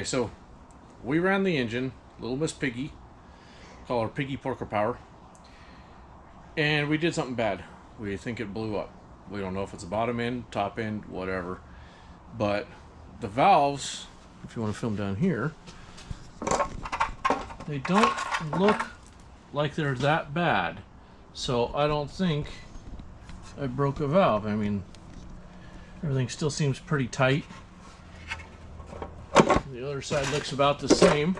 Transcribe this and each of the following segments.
so we ran the engine, little Miss Piggy, call her Piggy Porker Power, and we did something bad. We think it blew up. We don't know if it's a bottom end, top end, whatever. But the valves, if you want to film down here, they don't look like they're that bad. So I don't think I broke a valve. I mean, everything still seems pretty tight. The other side looks about the same.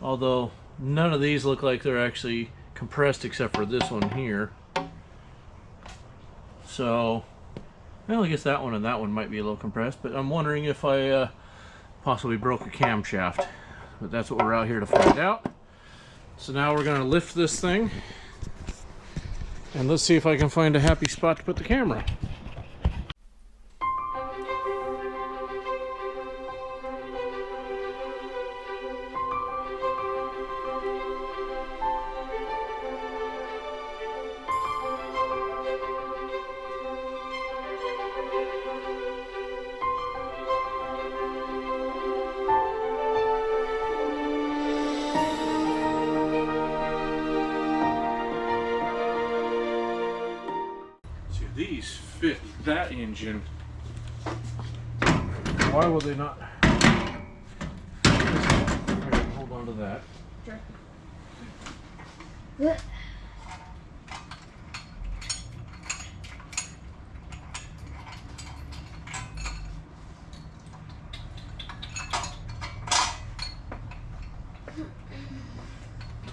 Although none of these look like they're actually compressed except for this one here. So, well, I guess that one and that one might be a little compressed, but I'm wondering if I possibly broke a camshaft. But that's what we're out here to find out. So now we're going to lift this thing, and let's see if I can find a happy spot to put the camera. These fit that engine. Why will they not? I can hold on to that. Sure.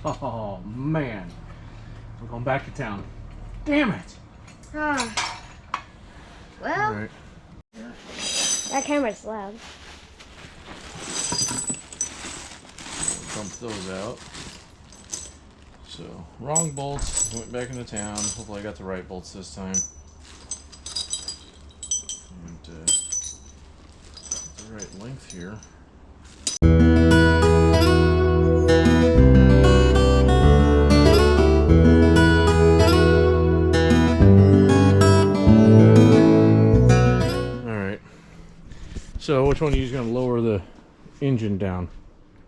Oh man, we're going back to town. Damn it! Well, right. That camera's loud. Dump those out. So, wrong bolts. Went back into town. Hopefully I got the right bolts this time. And the right length here. So which one are you going to lower the engine down?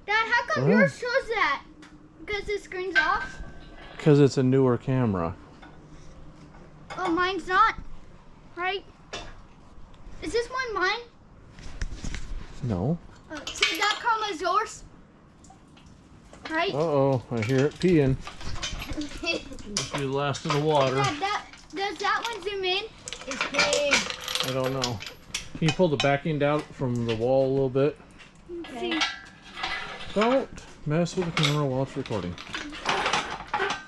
Dad, how come yours shows that? Because the screen's off? Because it's a newer camera. Oh, mine's not. Right? Is this one mine? No. So that camera's yours? Right? Uh-oh, I hear it peeing. Must be the last of the water. Dad, does that one zoom in? It's big. I don't know. Can you pull the back end out from the wall a little bit? Okay. Don't mess with the camera while it's recording. I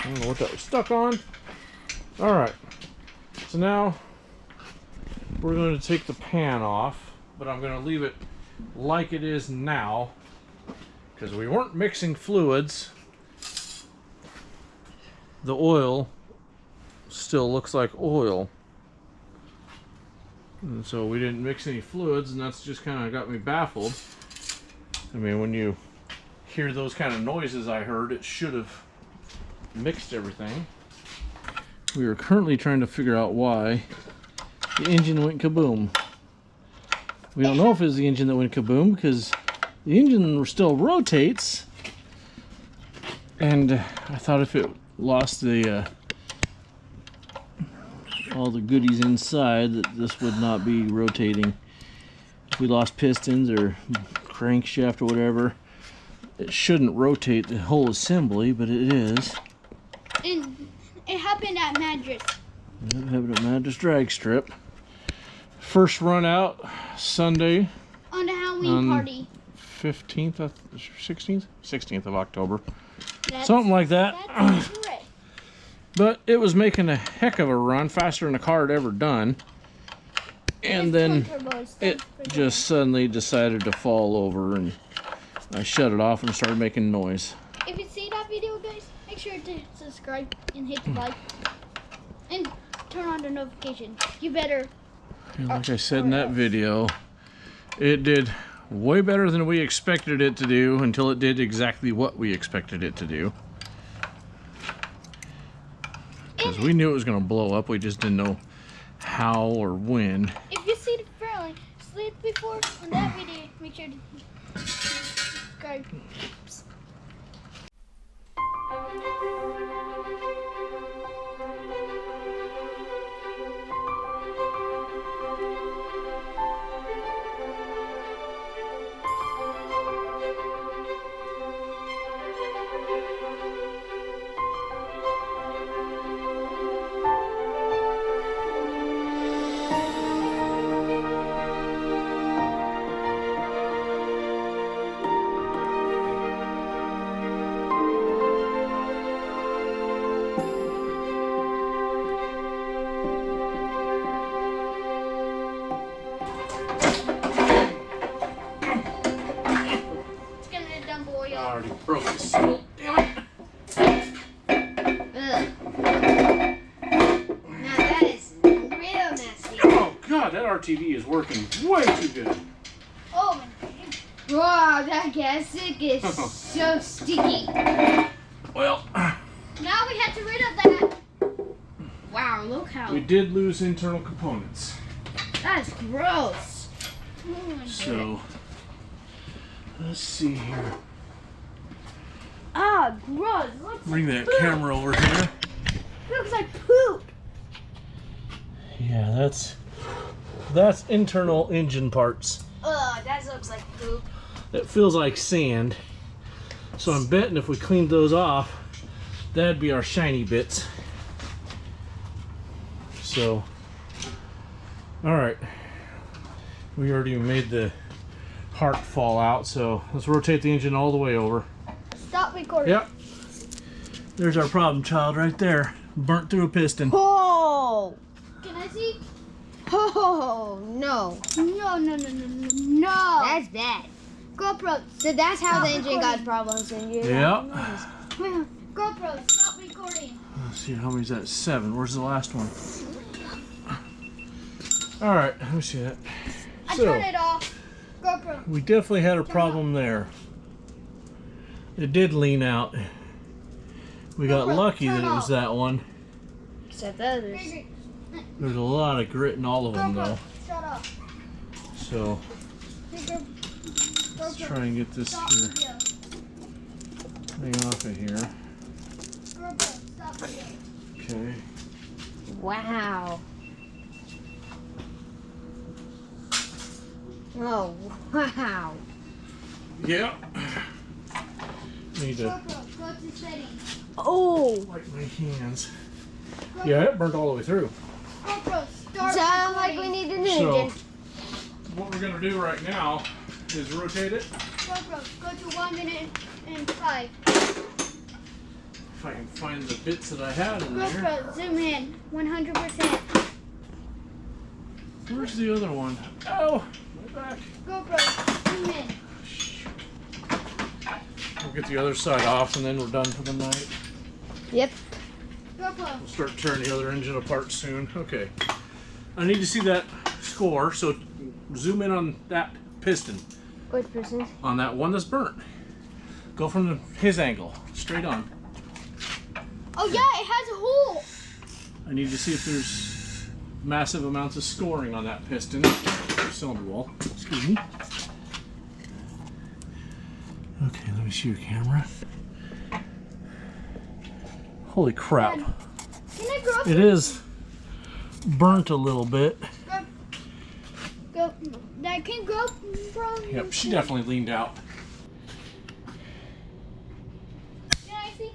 don't know what that was stuck on. Alright. So now we're going to take the pan off, but I'm going to leave it like it is now because we weren't mixing fluids. The oil still looks like oil, and so we didn't mix any fluids, and that's just kind of got me baffled. I mean, when you hear those kind of noises I heard, it should have mixed everything. We are currently trying to figure out why the engine went kaboom. We don't know if it was the engine that went kaboom because the engine still rotates, and I thought if it lost the all the goodies inside that this would not be rotating. If we lost pistons or crankshaft or whatever, it shouldn't rotate the whole assembly, but it is. And it happened at Madras. It happened at Madras Drag Strip. First run out Sunday On the Halloween party. 15th, 16th? 16th of October. That's, Something like that. That's correct. But it was making a heck of a run, faster than the car had ever done. And then it just suddenly decided to fall over, and I shut it off and started making noise. If you see that video, guys, make sure to subscribe and hit the like. And turn on the notification. You better. Like I said in that video, it did way better than we expected it to do until it did exactly what we expected it to do. Because we knew it was going to blow up. We just didn't know how or when. If you see the failing slid before on that video, make sure to subscribe. I already broke the seal. Damn it. Ugh. Now that is real nasty. Oh god, that RTV is working way too good. Oh my. Wow, that gas stick is so sticky. Well, Now we have to rid of that. Wow, look how. we did lose internal components. That's gross. Oh my So, let's see here. Ah, gross. Looks Bring like that poop. camera over here. Looks like poop. Yeah, that's internal engine parts. Ugh, that looks like poop. It feels like sand. So I'm betting if we cleaned those off, that'd be our shiny bits. So, all right. We already made the heart fall out, so let's rotate the engine all the way over. Stop recording. Yep. There's our problem child right there. Burnt through a piston. Oh! Can I see? Oh, no. No. That's bad. GoPro. So that's how the engine got recording. problems in you. Yep. GoPro, stop recording. Let's see, how many's that? 7. Where's the last one? All right, let me see that. I So, turned it off. GoPro. we definitely had a problem there. It did lean out. We got GoPro, lucky that turn it was off. that one. Except the others. There's a lot of grit in all of them GoPro, though. shut up. So let's try and get this Stop here video. thing off of here. GoPro, stop video. Okay. Wow. Oh, wow. Yeah. Need to GoPro, go to settings. Oh. wipe my hands. Yeah, it burnt all the way through. GoPro, start Sound like recording. we need a new So engine. what we're gonna do right now is rotate it. GoPro, go to 1 minute and 5. If I can find the bits that I had in there. GoPro, zoom in 100%. Where's the other one? Oh, my back. GoPro, zoom in. We'll get the other side off and then we're done for the night. Yep. GoPro, We'll start tearing the other engine apart soon. Okay. I need to see that score, so zoom in on that piston. Which person? On that one that's burnt. Go from his angle, straight on. oh yeah, it has a hole. I need to see if there's massive amounts of scoring on that piston. Cylinder wall. Excuse me. Okay, let me see your camera. Holy crap. Can I grow up? It is burnt a little bit. Go. That can grow from. Yep, she definitely leaned out. Can I see?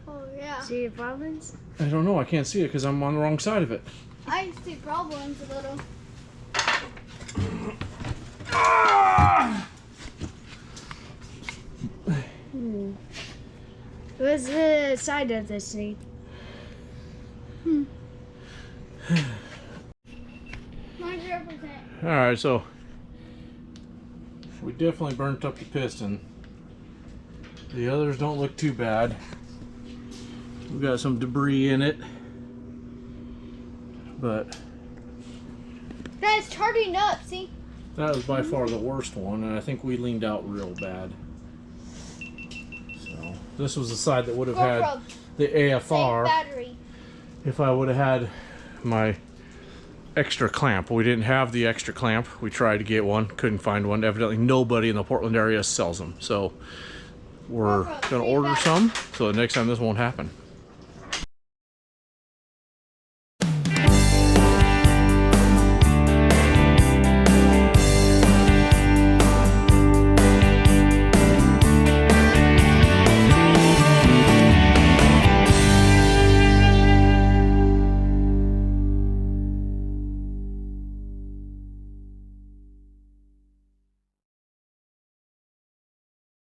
Oh yeah. See your problems? I don't know, I can't see it because I'm on the wrong side of it. I see problems a little. What's the side of this thing? 100%. Alright, so we definitely burnt up the piston. The others don't look too bad. We've got some debris in it. But That's charting up. See? that was by far the worst one, and I think we leaned out real bad. This was the side that would have Go had rub. the Same AFR battery. if I would have had my extra clamp. We didn't have the extra clamp. We tried to get one, couldn't find one. Evidently nobody in the Portland area sells them. So we're Go rub. gonna Same order battery. some so the next time this won't happen.